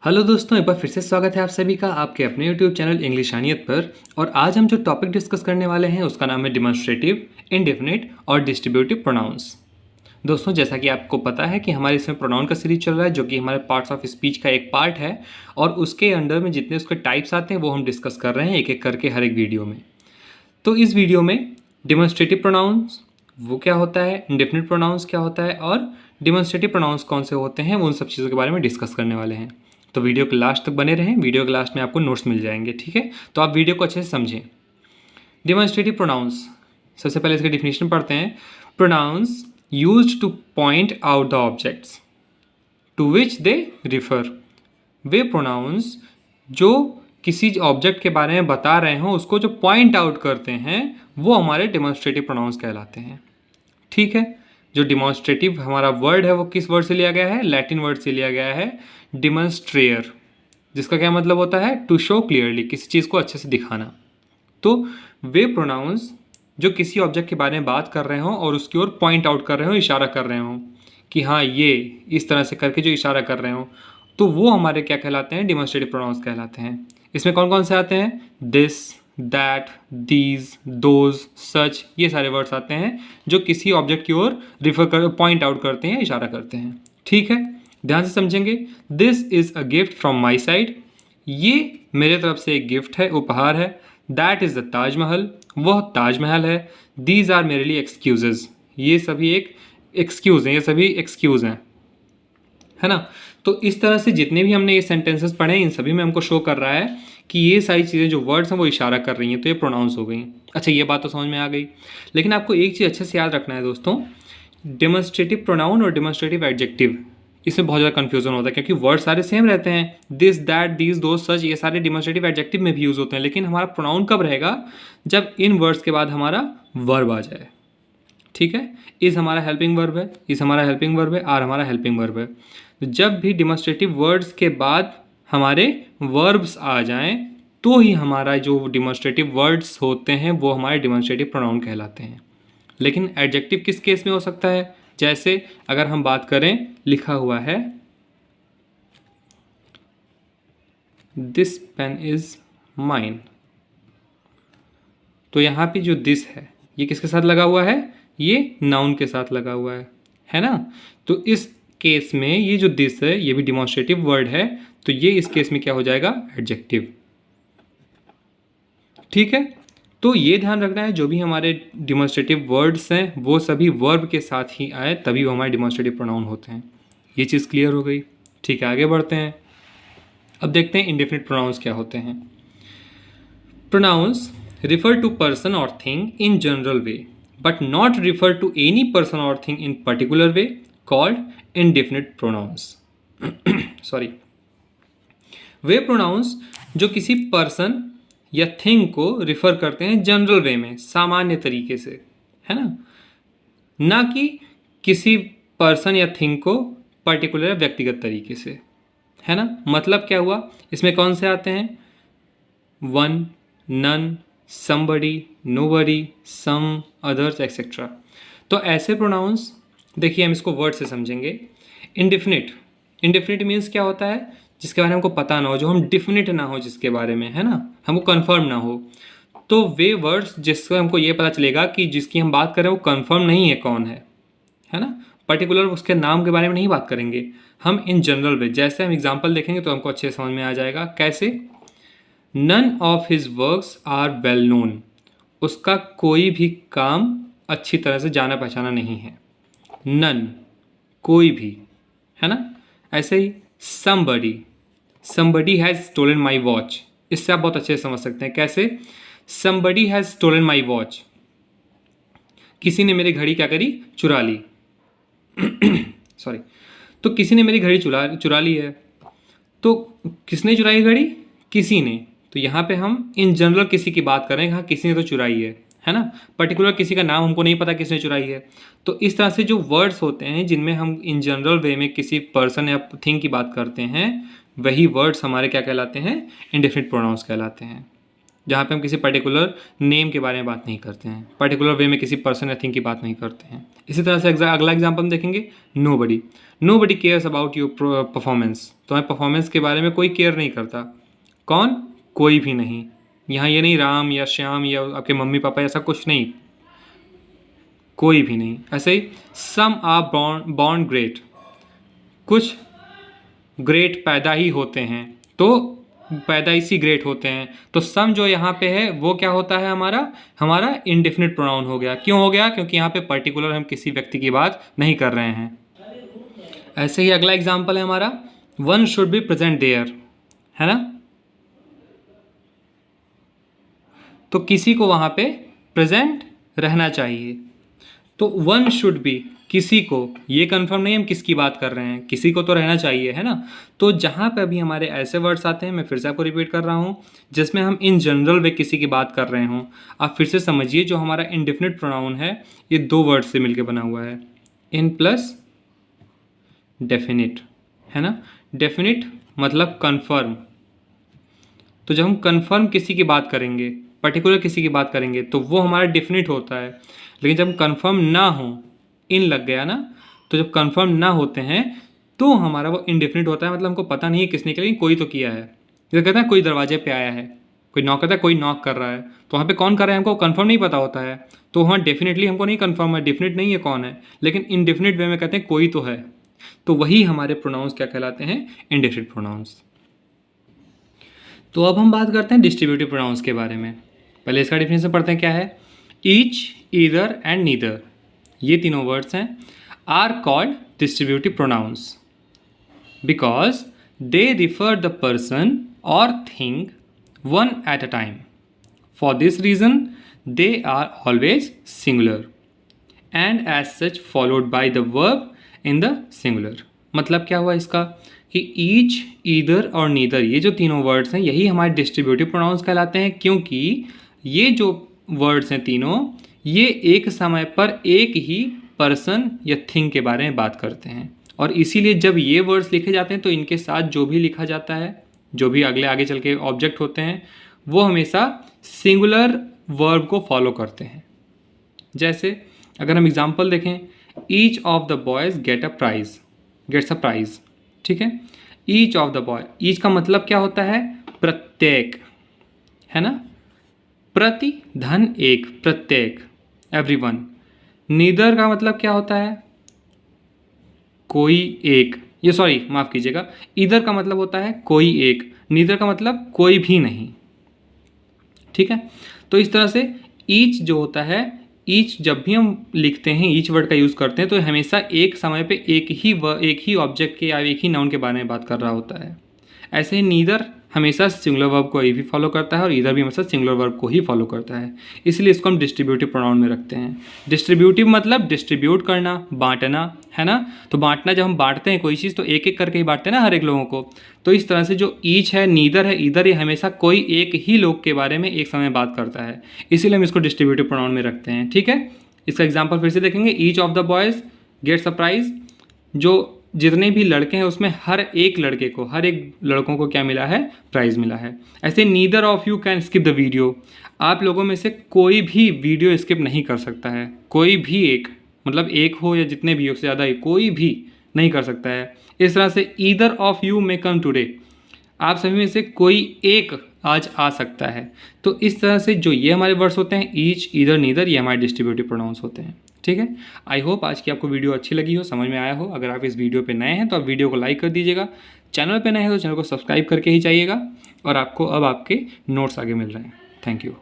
Hello दोस्तों, एक बार फिर से स्वागत है आप सभी का आपके अपने यूट्यूब चैनल इंग्लिशानियत पर। और आज हम जो टॉपिक डिस्कस करने वाले हैं उसका नाम है डिमॉन्स्ट्रेटिव, इंडेफिनिट और डिस्ट्रीब्यूटिव प्रोनाउंस। दोस्तों, जैसा कि आपको पता है कि हमारे इसमें प्रोनाउन का सीरीज चल रहा है जो कि हमारे पार्ट्स ऑफ स्पीच का एक पार्ट है, और उसके अंडर में जितने उसके टाइप्स आते हैं वो हम डिस्कस कर रहे हैं एक एक करके हर एक वीडियो में। तो इस वीडियो में डिमॉन्स्ट्रेटिव प्रोनाउंस वो क्या होता है, इंडेफिनिट प्रोनाउंस क्या होता है और डिमॉन्स्ट्रेटिव प्रोनाउंस कौन से होते हैं, वो उन सब चीज़ों के बारे में डिस्कस करने वाले हैं। तो वीडियो के लास्ट तक बने रहें, वीडियो के लास्ट में आपको नोट्स मिल जाएंगे, ठीक है। तो आप वीडियो को अच्छे से समझें। डिमॉन्स्ट्रेटिव प्रोनाउंस, सबसे पहले इसका डिफिनेशन पढ़ते हैं। Pronouns used to point out the objects to which they refer. वे प्रोनाउंस जो किसी ऑब्जेक्ट के बारे में बता रहे हों उसको जो पॉइंट आउट करते हैं वो हमारे डिमॉन्स्ट्रेटिव प्रोनाउंस कहलाते हैं, ठीक है। जो डिमॉन्स्ट्रेटिव हमारा वर्ड है वो किस वर्ड से लिया गया है, लैटिन वर्ड से लिया गया है डिमॉन्स्ट्रेयर, जिसका क्या मतलब होता है टू शो क्लियरली, किसी चीज़ को अच्छे से दिखाना। तो वे प्रोनाउंस जो किसी ऑब्जेक्ट के बारे में बात कर रहे हों और उसकी ओर पॉइंट आउट कर रहे हों, इशारा कर रहे हों कि हाँ ये इस तरह से करके जो इशारा कर रहे हों, तो वो हमारे क्या कहलाते हैं, डिमॉन्स्ट्रेटिव प्रोनाउंस कहलाते हैं। इसमें कौन कौन से आते हैं, दिस, दैट, दीज, दोज, सच, ये सारे वर्ड्स आते हैं जो किसी ऑब्जेक्ट की ओर रिफर कर पॉइंट आउट करते हैं, इशारा करते हैं, ठीक है। ध्यान से समझेंगे। This is a gift from my side, ये मेरे तरफ से एक गिफ्ट है, उपहार है। दैट इज़ द ताजमहल, वह ताजमहल है। दीज आर मेरे लिए एक्सक्यूजेज, ये सभी एक एक्सक्यूज़ हैं, ये सभी एक्सक्यूज़ हैं, है ना। तो इस तरह से जितने भी हमने ये सेंटेंसेस पढ़े इन सभी में हमको शो कर रहा है कि ये सारी चीज़ें जो वर्ड्स हैं वो इशारा कर रही हैं, तो ये प्रोनाउंस हो गई। अच्छा, ये बात तो समझ में आ गई। लेकिन आपको एक चीज़ अच्छे से याद रखना है दोस्तों, डेमोन्स्ट्रेटिव प्रोनाउन और डेमोन्स्ट्रेटिव एडजेक्टिव, इसमें बहुत ज़्यादा कन्फ्यूजन होता है क्योंकि वर्ड सारे सेम रहते हैं। दिस, दैट, दीज, दो, सच, ये सारे डेमोन्स्ट्रेटिव एडजेक्टिव में भी यूज़ होते हैं। लेकिन हमारा प्रोनाउन कब रहेगा, जब इन वर्ड्स के बाद हमारा वर्ब आ जाए, ठीक है। इस हमारा हेल्पिंग वर्ब है, इस हमारा हेल्पिंग वर्ब है, आर हमारा हेल्पिंग वर्ब है। तो जब भी डिमॉन्स्ट्रेटिव वर्ड्स के बाद हमारे वर्ब्स आ जाएं तो ही हमारा जो डिमॉन्स्ट्रेटिव वर्ड्स होते हैं वो हमारे डिमॉन्स्ट्रेटिव प्रोनाउन कहलाते हैं। लेकिन एडजेक्टिव किस केस में हो सकता है, जैसे अगर हम बात करें, लिखा हुआ है दिस पेन इज माइन, तो यहाँ पे जो दिस है ये किसके साथ लगा हुआ है, ये नाउन के साथ लगा हुआ है ना। तो इस केस में ये जो दिस है ये भी डिमॉन्स्ट्रेटिव वर्ड है, तो ये इस केस में क्या हो जाएगा, एडजेक्टिव, ठीक है। तो ये ध्यान रखना है जो भी हमारे डिमॉन्स्ट्रेटिव वर्ड्स हैं वो सभी वर्ब के साथ ही आए तभी वो हमारे डिमॉन्स्ट्रेटिव प्रोनाउन होते हैं। ये चीज़ क्लियर हो गई, ठीक है। आगे बढ़ते हैं, अब देखते हैं इंडेफिनिट प्रोनाउंस क्या होते हैं। Pronouns refer to person or thing in general way but not refer to any person or thing in particular way called indefinite pronouns sorry. वे प्रोनाउंस जो किसी पर्सन या थिंग को रिफर करते हैं जनरल वे में, सामान्य तरीके से, है ना, ना कि किसी पर्सन या थिंग को पर्टिकुलर व्यक्तिगत तरीके से, है ना। मतलब क्या हुआ, इसमें कौन से आते हैं, one, none, somebody, nobody, some, others, etc. तो ऐसे प्रोनाउंस, देखिए हम इसको वर्ड से समझेंगे। इंडिफिनिट, इंडिफिनिट मीन्स क्या होता है, जिसके बारे में हमको पता ना हो, जो हम डिफिनिट ना हो जिसके बारे में, है ना, हमको कंफर्म ना हो। तो वे वर्ड्स जिससे हमको ये पता चलेगा कि जिसकी हम बात कर रहे हैं वो कंफर्म नहीं है कौन है ना, पर्टिकुलर उसके नाम के बारे में नहीं बात करेंगे हम, इन जनरल वे। जैसे हम एग्जाम्पल देखेंगे तो हमको अच्छे समझ में आ जाएगा। कैसे, none of his works are well known, उसका कोई भी काम अच्छी तरह से जाना पहचाना नहीं है। नन, कोई भी, है ना। ऐसे ही somebody, somebody has stolen my watch, इससे आप बहुत अच्छे से समझ सकते हैं। कैसे, somebody has stolen my watch, किसी ने मेरी घड़ी क्या करी, चुरा ली सॉरी। तो किसी ने मेरी घड़ी चुरा ली है, तो किसने चुराई घड़ी, किसी ने। तो यहाँ पे हम इन जनरल किसी की बात कर रहे हैं, हाँ किसी ने तो चुराई है ना, पर्टिकुलर किसी का नाम हमको नहीं पता किसने चुराई है। तो इस तरह से जो वर्ड्स होते हैं जिनमें हम इन जनरल वे में किसी पर्सन या थिंग की बात करते हैं, वही वर्ड्स हमारे क्या कहलाते हैं, इंडेफिनिट प्रोनाउंस कहलाते हैं, जहाँ पे हम किसी पर्टिकुलर नेम के बारे में बात नहीं करते हैं, पर्टिकुलर वे में किसी पर्सन या थिंग की बात नहीं करते हैं। इसी तरह से अगला एग्जाम्पल हम देखेंगे, nobody cares about your performance. तुम्हारे परफॉर्मेंस के बारे में कोई केयर नहीं करता। कौन? कोई भी नहीं। यहाँ ये नहीं राम या श्याम या आपके मम्मी पापा, ऐसा कुछ नहीं, कोई भी नहीं। ऐसे ही सम आर बॉर्न ग्रेट, कुछ ग्रेट पैदा ही होते हैं, तो पैदाइशी ग्रेट होते हैं। तो सम जो यहाँ पे है वो क्या होता है, हमारा इंडेफिनिट प्रोनाउन हो गया। क्यों हो गया? क्योंकि यहाँ पे पर्टिकुलर हम किसी व्यक्ति की बात नहीं कर रहे हैं। ऐसे ही अगला एग्जाम्पल है हमारा, one should be present there, है ना। तो किसी को वहाँ पे प्रेजेंट रहना चाहिए। तो वन शुड बी, किसी को, ये कंफर्म नहीं हम किसकी बात कर रहे हैं, किसी को तो रहना चाहिए, है ना। तो जहाँ पे अभी हमारे ऐसे वर्ड्स आते हैं, मैं फिर से आपको रिपीट कर रहा हूँ, जिसमें हम इन जनरल वे किसी की बात कर रहे हों, आप फिर से समझिए जो हमारा इंडेफिनिट प्रोनाउन है ये दो वर्ड से मिलकर बना हुआ है, इन प्लस डेफिनिट, है ना। डेफिनिट मतलब कन्फर्म। तो जब हम कन्फर्म किसी की बात करेंगे, पर्टिकुलर किसी की बात करेंगे, तो वो हमारा डेफिनिट होता है। लेकिन जब कन्फर्म ना हो, इन लग गया ना, तो जब कन्फर्म ना होते हैं तो हमारा वो इंडेफिनिट होता है। मतलब हमको पता नहीं है किसने किया, लेकिन कोई तो किया है। जैसे कहते हैं कोई दरवाजे पे आया है, कोई नॉक करता है, कोई नॉक कर रहा है, तो वहाँ पे कौन कर रहा है हमको कन्फर्म नहीं पता होता है। तो वहाँ डेफिनेटली हमको नहीं कन्फर्म है, डेफिनेट नहीं है कौन है, लेकिन इनडेफिनिट वे में कहते हैं कोई तो है। तो वही हमारे प्रोनाउंस क्या कहलाते हैं, इंडेफिनिट प्रोनाउंस। तो अब हम बात करते हैं डिस्ट्रीब्यूटिव प्रोनाउंस के बारे में। पहले इसका डिफिनेशन पढ़ते हैं क्या है। ईच, ईदर एंड नीदर, ये तीनों वर्ड्स हैं, are called distributive pronouns because they refer the person और thing one at a time. For this reason they are always singular and as such followed by the verb in the singular. मतलब क्या हुआ इसका कि each, either और neither, ये जो तीनों वर्ड्स हैं यही हमारे डिस्ट्रीब्यूटिव प्रोनाउंस कहलाते हैं, क्योंकि ये जो वर्ड्स हैं तीनों, ये एक समय पर एक ही पर्सन या थिंग के बारे में बात करते हैं। और इसीलिए जब ये वर्ड्स लिखे जाते हैं तो इनके साथ जो भी लिखा जाता है, जो भी आगे चल के ऑब्जेक्ट होते हैं, वो हमेशा सिंगुलर वर्ब को फॉलो करते हैं। जैसे अगर हम एग्जाम्पल देखें, each of the boys gets a prize, ठीक है। Each of the boy, each का मतलब क्या होता है, प्रत्येक, है ना। प्रति धन एक, प्रत्येक, एवरीवन। नीदर का मतलब क्या होता है, कोई एक, ये सॉरी माफ़ कीजिएगा, ईदर का मतलब होता है कोई एक, नीदर का मतलब कोई भी नहीं, ठीक है। तो इस तरह से ईच जो होता है, ईच जब भी हम लिखते हैं, ईच वर्ड का यूज़ करते हैं, तो हमेशा एक समय पे एक ही ऑब्जेक्ट के या एक ही नाउन के बारे में बात कर रहा होता है। ऐसे ही नीदर हमेशा सिंगुलर वर्ब को भी फॉलो करता है और ईदर भी हमेशा सिंगुलर वर्ब को ही फॉलो करता है। इसलिए इसको हम डिस्ट्रीब्यूटिव प्रोनाउन में रखते हैं। डिस्ट्रीब्यूटिव मतलब डिस्ट्रीब्यूट करना, बांटना, है ना। तो बांटना, जब हम बांटते हैं कोई चीज़ तो एक एक करके ही बांटते हैं ना हर एक लोगों को। तो इस तरह से जो ईच है, नीदर है, ईदर, ये हमेशा कोई एक ही लोग के बारे में एक समय बात करता है, इसीलिए हम इसको डिस्ट्रीब्यूटिव प्रोनाउन में रखते हैं, ठीक है। इसका एग्जाम्पल फिर से देखेंगे, each of the boys gets a prize, जो जितने भी लड़के हैं उसमें हर एक लड़कों को क्या मिला है, प्राइज़ मिला है। ऐसे neither of you can skip the video, आप लोगों में से कोई भी वीडियो स्किप नहीं कर सकता है। कोई भी एक, मतलब एक हो या जितने भी हो, से ज़्यादा ही, कोई भी नहीं कर सकता है। इस तरह से either of you may come today, आप सभी में से कोई एक आज आ सकता है। तो इस तरह से जो ये हमारे वर्ड्स होते हैं, ईच, ईदर, नीदर, ये हमारे डिस्ट्रीब्यूटिव प्रोनाउंस होते हैं, ठीक है। आई होप आज की आपको वीडियो अच्छी लगी हो, समझ में आया हो। अगर आप इस वीडियो पे नए हैं तो आप वीडियो को लाइक कर दीजिएगा, चैनल पे नए हैं तो चैनल को सब्सक्राइब करके ही जाइएगा। और आपको अब आपके नोट्स आगे मिल रहे हैं। Thank you.